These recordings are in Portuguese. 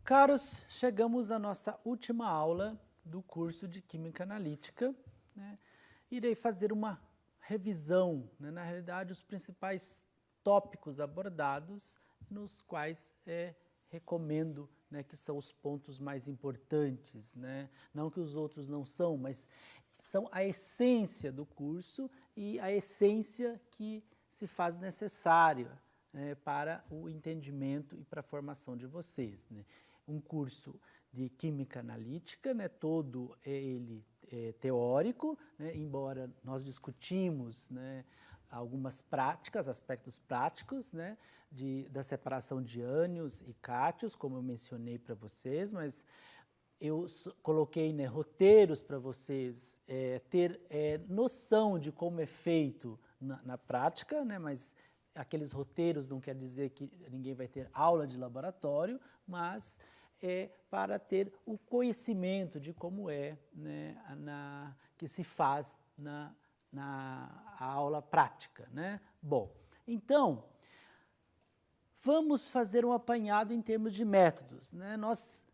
Caros, chegamos à nossa última aula do curso de Química Analítica, né? Irei fazer uma revisão, né? Na realidade, os principais tópicos abordados, nos quais recomendo, né, que são os pontos mais importantes, né? Não que os outros não são, mas são a essência do curso e a essência que se faz necessária, né, para o entendimento e para a formação de vocês, né? Um curso de Química Analítica, né, todo ele teórico, né, embora nós discutimos, né, algumas práticas, aspectos práticos, né, da separação de ânions e cátions, como eu mencionei para vocês, mas eu coloquei, né, roteiros para vocês ter noção de como é feito na prática, né, mas aqueles roteiros não quer dizer que ninguém vai ter aula de laboratório, mas para ter o conhecimento de como né, que se faz na aula prática, né? Bom, então, vamos fazer um apanhado em termos de métodos, né? Nós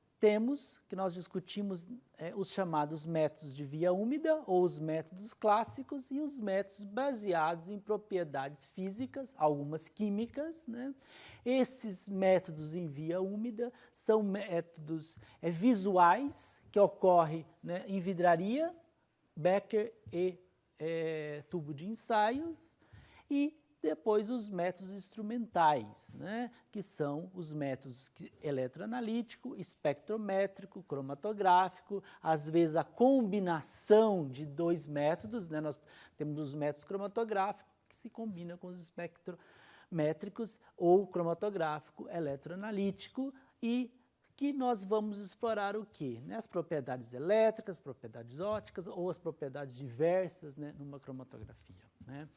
discutimos os chamados métodos de via úmida, ou os métodos clássicos, e os métodos baseados em propriedades físicas, algumas químicas, né? Esses métodos em via úmida são métodos visuais, que ocorrem, né, em vidraria, Becker e tubo de ensaios, e depois os métodos instrumentais, né, que são os métodos eletroanalítico, espectrométrico, cromatográfico, às vezes a combinação de dois métodos, né, nós temos os métodos cromatográficos que se combinam com os espectrométricos ou cromatográfico eletroanalítico, e que nós vamos explorar o quê? Né, as propriedades elétricas, propriedades ópticas ou as propriedades diversas, né, numa cromatografia, né?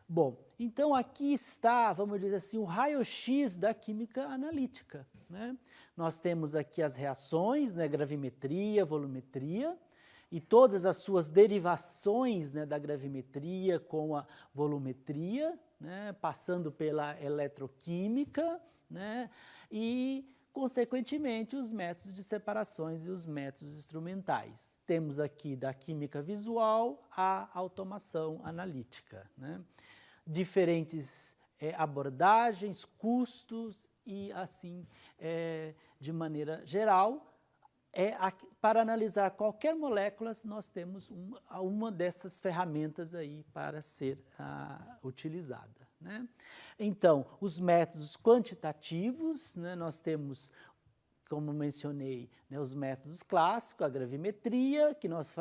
Bom, então aqui está, vamos dizer assim, o raio-x da química analítica, né? Nós temos aqui as reações, né, gravimetria, volumetria, e todas as suas derivações, né, da gravimetria com a volumetria, né, passando pela eletroquímica, né, e, consequentemente, os métodos de separações e os métodos instrumentais. Temos aqui da química visual à automação analítica, né? Diferentes abordagens, custos e assim, de maneira geral, para analisar qualquer molécula, nós temos uma dessas ferramentas aí para ser utilizada, né? Então, os métodos quantitativos, né, nós temos, como mencionei, né, os métodos clássicos, a gravimetria, que nós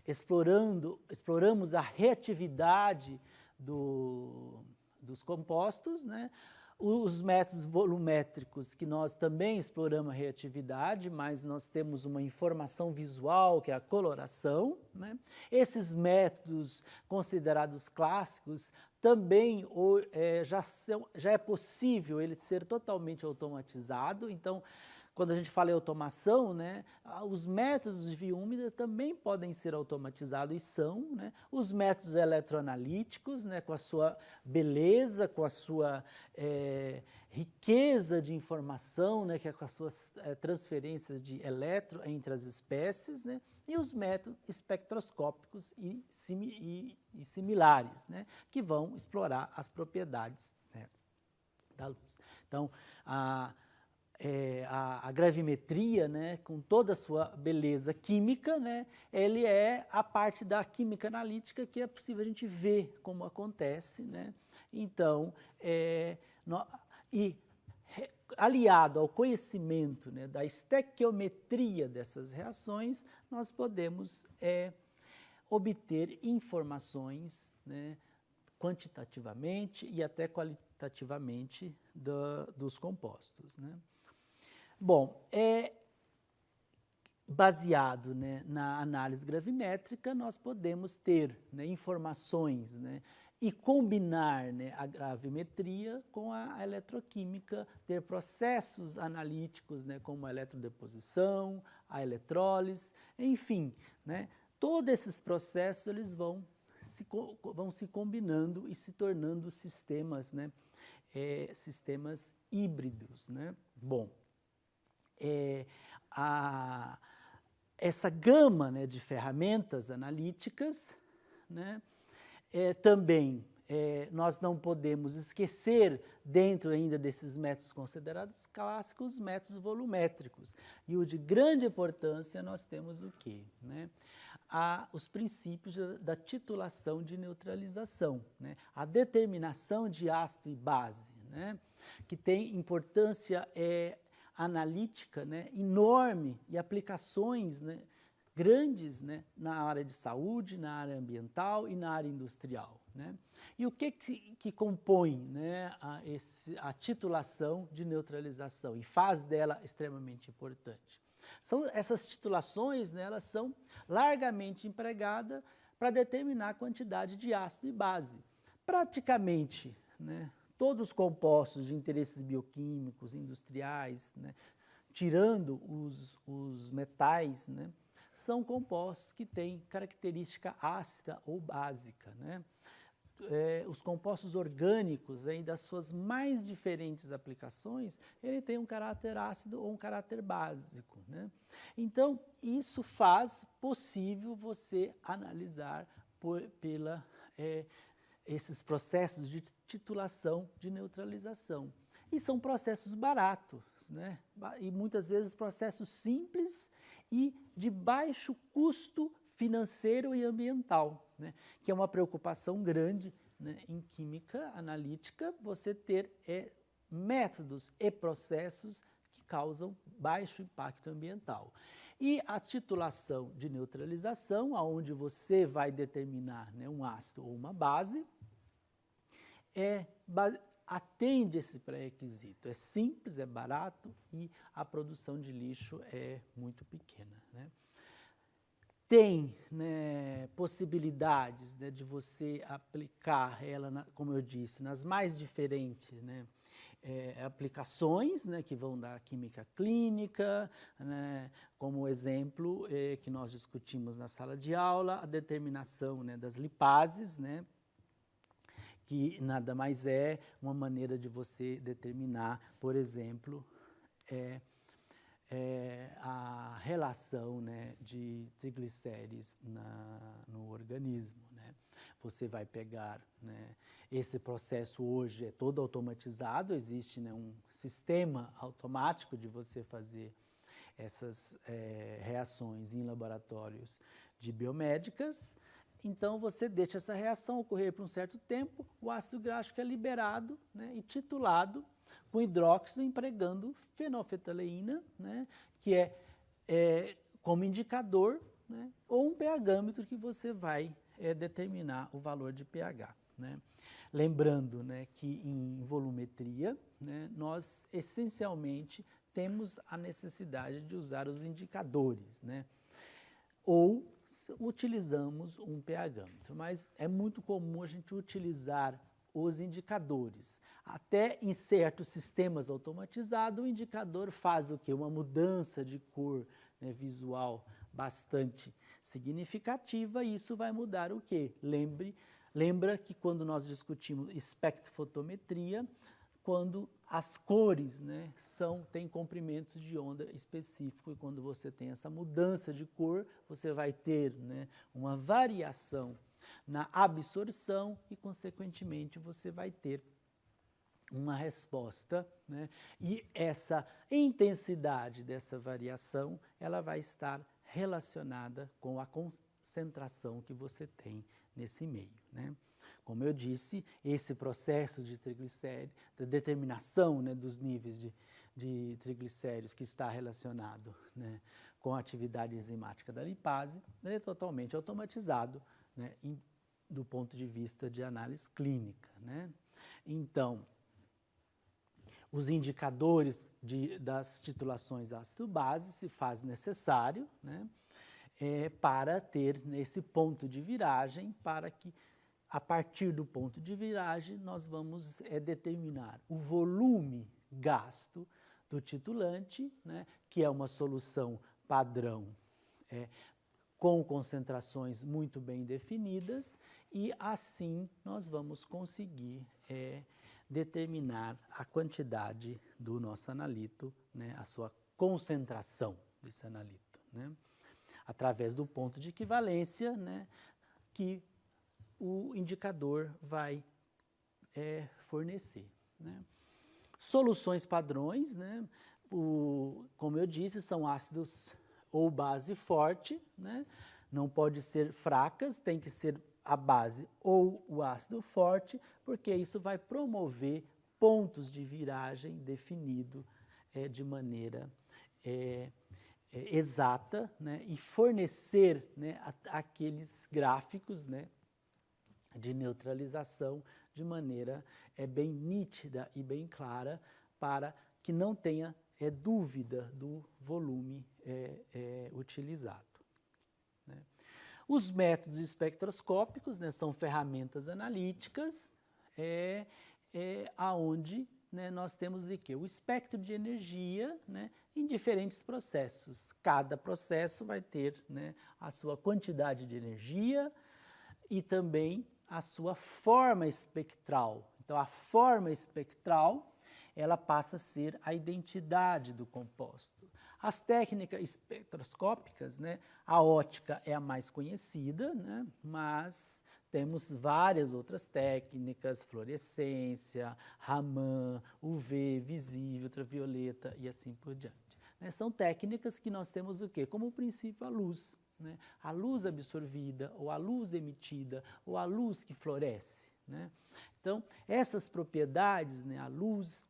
exploramos a reatividade dos compostos, né? Os métodos volumétricos, que nós também exploramos a reatividade, mas nós temos uma informação visual, que é a coloração, né? Esses métodos considerados clássicos também já é possível ele ser totalmente automatizado. Então, quando a gente fala em automação, né, os métodos de via úmida também podem ser automatizados e são, né? Os métodos eletroanalíticos, né, com a sua beleza, com a sua riqueza de informação, né, que é com as suas transferências de elétron entre as espécies, né, e os métodos espectroscópicos e similares, né, que vão explorar as propriedades, né, da luz. Então, a gravimetria, né, com toda a sua beleza química, né, ele é a parte da química analítica que é possível a gente ver como acontece, né? Então, aliado ao conhecimento, né, da estequiometria dessas reações, nós podemos obter informações, né, quantitativamente e até qualitativamente dos compostos, né? Bom, baseado, né, na análise gravimétrica, nós podemos ter, né, informações, né, e combinar, né, a gravimetria com a eletroquímica, ter processos analíticos, né, como a eletrodeposição, a eletrólise, enfim, né, todos esses processos eles vão se combinando e se tornando sistemas, né, sistemas híbridos, né? Bom, essa gama, né, de ferramentas analíticas, né, também nós não podemos esquecer, dentro ainda desses métodos considerados clássicos, os métodos volumétricos. E o de grande importância nós temos o quê? Né? Os princípios da titulação de neutralização, né? A determinação de ácido e base, né? Que tem importância analítica, né, enorme e aplicações, né, grandes, né, na área de saúde, na área ambiental e na área industrial. Né? E o que compõe, né, a titulação de neutralização e faz dela extremamente importante? Essas titulações, né, elas são largamente empregadas para determinar a quantidade de ácido e base. Praticamente, né, todos os compostos de interesses bioquímicos, industriais, né, tirando os metais, né, são compostos que têm característica ácida ou básica. Né? Os compostos orgânicos, aí, das suas mais diferentes aplicações, ele tem um caráter ácido ou um caráter básico. Né? Então, isso faz possível você analisar esses processos de titulação de neutralização. E são processos baratos, né? E muitas vezes processos simples e de baixo custo financeiro e ambiental, né? Que é uma preocupação grande, né, em química analítica, você ter métodos e processos que causam baixo impacto ambiental. E a titulação de neutralização, onde você vai determinar, né, um ácido ou uma base, atende esse pré-requisito. É simples, é barato e a produção de lixo é muito pequena. Né? Tem, né, possibilidades, né, de você aplicar ela, como eu disse, nas mais diferentes, né, aplicações, né, que vão da química clínica, né, como exemplo que nós discutimos na sala de aula, a determinação, né, das lipases, né, que nada mais é uma maneira de você determinar, por exemplo, a relação, né, de triglicérides no organismo. Né? Você vai pegar, né, esse processo hoje é todo automatizado, existe, né, um sistema automático de você fazer essas reações em laboratórios de biomédicas. Então, você deixa essa reação ocorrer por um certo tempo, o ácido gráfico é liberado, né, e titulado com hidróxido empregando fenolftaleína, né, que como indicador, né, ou um pH-metro que você vai determinar o valor de pH. Né. Lembrando, né, que em volumetria, né, nós essencialmente temos a necessidade de usar os indicadores, né, ou utilizamos um pH-metro, mas é muito comum a gente utilizar os indicadores. Até em certos sistemas automatizados, o indicador faz o quê? Uma mudança de cor, né, visual bastante significativa, e isso vai mudar o quê? Lembra que quando nós discutimos espectrofotometria, quando as cores, né, têm comprimentos de onda específico, e quando você tem essa mudança de cor, você vai ter, né, uma variação na absorção e, consequentemente, você vai ter uma resposta, né, e essa intensidade dessa variação, ela vai estar relacionada com a concentração que você tem nesse meio. Né? Como eu disse, esse processo de triglicéridos, da determinação, né, dos níveis de triglicéridos que está relacionado, né, com a atividade enzimática da lipase, é totalmente automatizado, né, do ponto de vista de análise clínica. Né? Então, os indicadores das titulações ácido-base se faz necessário, né, para ter nesse ponto de viragem, para que a partir do ponto de viragem, nós vamos determinar o volume gasto do titulante, né, que é uma solução padrão com concentrações muito bem definidas, e assim nós vamos conseguir determinar a quantidade do nosso analito, né, a sua concentração desse analito, né? Através do ponto de equivalência, né, que o indicador vai fornecer, né? Soluções padrões, né, como eu disse, são ácidos ou base forte, né? Não pode ser fracas, tem que ser a base ou o ácido forte, porque isso vai promover pontos de viragem definido de maneira exata, né? E fornecer, né, aqueles gráficos, né, de neutralização de maneira bem nítida e bem clara, para que não tenha dúvida do volume utilizado, né? Os métodos espectroscópicos, né, são ferramentas analíticas aonde, né, nós temos o quê? O espectro de energia, né, em diferentes processos. Cada processo vai ter, né, a sua quantidade de energia e também a sua forma espectral. Então, a forma espectral, ela passa a ser a identidade do composto. As técnicas espectroscópicas, né, a óptica é a mais conhecida, né, mas temos várias outras técnicas, fluorescência, Raman, UV, visível, ultravioleta e assim por diante, né? São técnicas que nós temos o quê? Como princípio a luz, né? A luz absorvida, ou a luz emitida, ou a luz que floresce, né? Então, essas propriedades, né, a luz,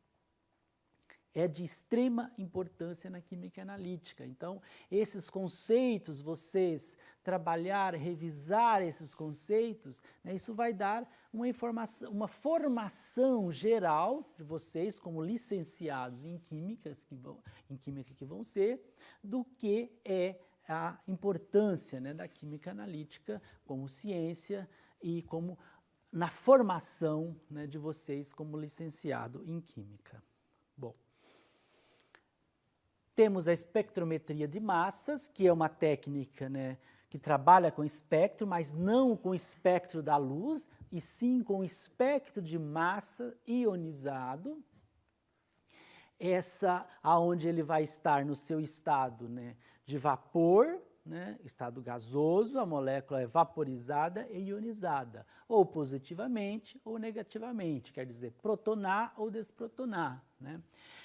é de extrema importância na química analítica. Então, esses conceitos, vocês trabalhar, revisar esses conceitos, né, isso vai dar uma informação, uma formação geral de vocês como licenciados em química que vão ser, do que é a importância, né, da química analítica como ciência e como na formação, né, de vocês como licenciado em química. Bom, temos a espectrometria de massas, que é uma técnica, né, que trabalha com espectro, mas não com o espectro da luz, e sim com o espectro de massa ionizado. Essa, aonde ele vai estar no seu estado, né, de vapor, né, estado gasoso, a molécula é vaporizada e ionizada, ou positivamente ou negativamente, quer dizer, protonar ou desprotonar, né?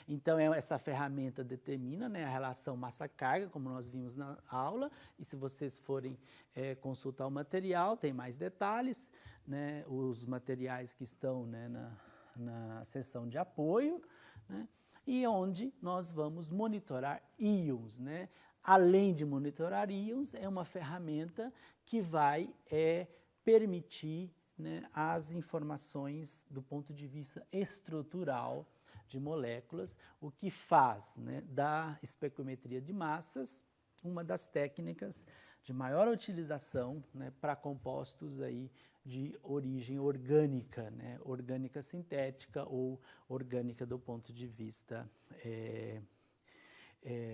Então, essa ferramenta determina, né, a relação massa-carga, como nós vimos na aula, e se vocês forem consultar o material, tem mais detalhes, né, os materiais que estão, né, na seção de apoio, né, e onde nós vamos monitorar íons, né? Além de monitorar íons, é uma ferramenta que vai permitir, né, as informações do ponto de vista estrutural de moléculas, o que faz, né, da espectrometria de massas uma das técnicas de maior utilização, né, para compostos aí de origem orgânica, né, orgânica sintética ou orgânica do ponto de vista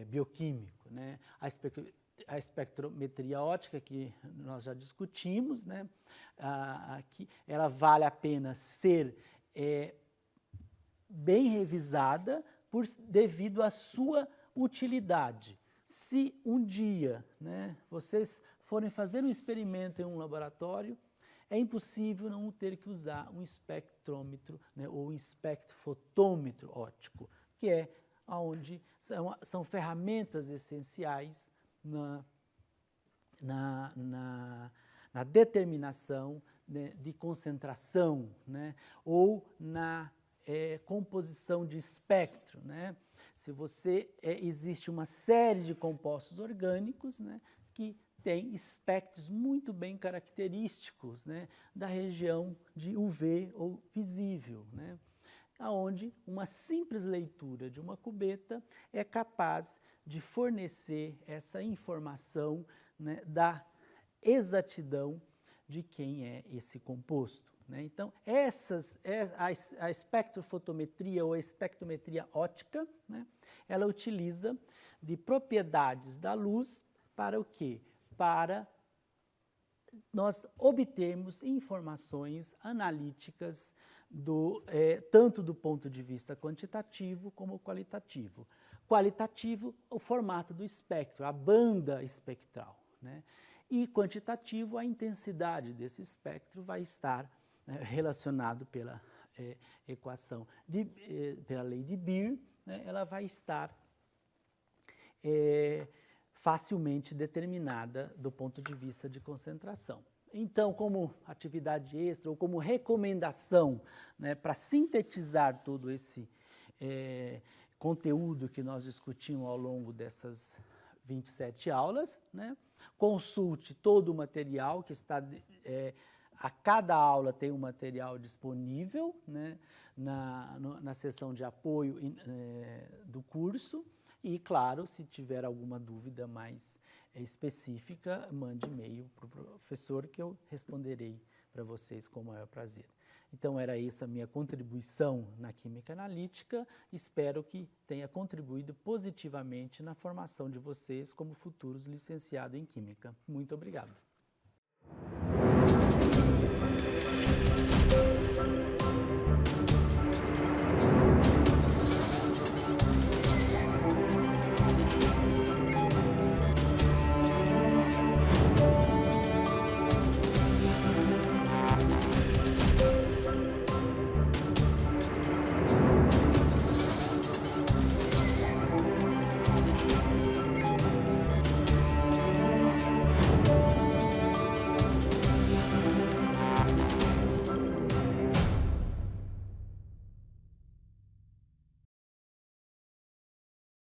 bioquímico, né? A espectrometria óptica, que nós já discutimos, né? Aqui, ela vale a pena ser bem revisada devido à sua utilidade. Se um dia, né, vocês forem fazer um experimento em um laboratório, é impossível não ter que usar um espectrômetro, né, ou um espectrofotômetro óptico, que é onde são ferramentas essenciais na determinação, né, de concentração, né, ou na composição de espectro, né? Se existe uma série de compostos orgânicos, né, que tem espectros muito bem característicos, né, da região de UV ou visível, né, onde uma simples leitura de uma cubeta é capaz de fornecer essa informação, né, da exatidão de quem é esse composto, né? Então, a espectrofotometria ou a espectrometria óptica, né, ela utiliza de propriedades da luz para o quê? Para nós obtermos informações analíticas tanto do ponto de vista quantitativo como qualitativo. Qualitativo, o formato do espectro, a banda espectral, né? E quantitativo, a intensidade desse espectro vai estar, né, relacionado pela equação, pela lei de Beer, né? Ela vai estar facilmente determinada do ponto de vista de concentração. Então, como atividade extra ou como recomendação, né, para sintetizar todo esse conteúdo que nós discutimos ao longo dessas 27 aulas, né, consulte todo o material que está, a cada aula tem um material disponível, né, na seção de apoio do curso. E, claro, se tiver alguma dúvida mais específica, mande e-mail para o professor que eu responderei para vocês com o maior prazer. Então, era isso a minha contribuição na Química Analítica. Espero que tenha contribuído positivamente na formação de vocês como futuros licenciados em Química. Muito obrigado.